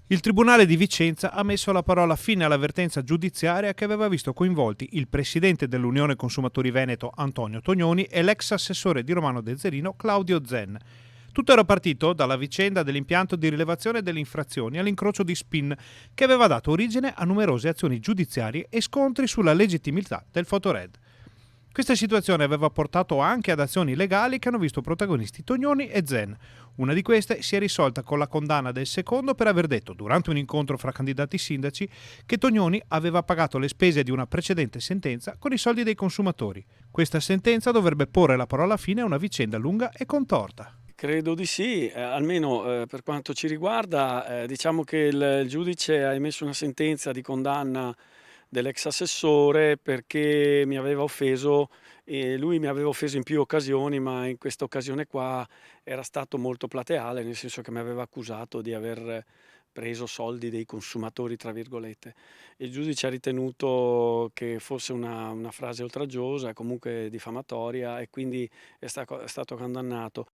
Il Tribunale di Vicenza ha messo la parola fine all'avvertenza giudiziaria che aveva visto coinvolti il presidente dell'Unione Consumatori Veneto Antonio Tognoni e l'ex assessore di Romano Dezerino Claudio Zen. Tutto era partito dalla vicenda dell'impianto di rilevazione delle infrazioni all'incrocio di Spin, che aveva dato origine a numerose azioni giudiziarie e scontri sulla legittimità del Photored. Questa situazione aveva portato anche ad azioni legali che hanno visto protagonisti Tognoni e Zen. Una di queste si è risolta con la condanna del secondo per aver detto, durante un incontro fra candidati sindaci, che Tognoni aveva pagato le spese di una precedente sentenza con i soldi dei consumatori. Questa sentenza dovrebbe porre la parola fine a una vicenda lunga e contorta. Credo di sì, almeno, per quanto ci riguarda, diciamo che il giudice ha emesso una sentenza di condanna dell'ex assessore perché mi aveva offeso e lui mi aveva offeso in più occasioni, ma in questa occasione qua era stato molto plateale, nel senso che mi aveva accusato di aver preso soldi dei consumatori, tra virgolette. Il giudice ha ritenuto che fosse una frase oltraggiosa, comunque diffamatoria e quindi è stato condannato.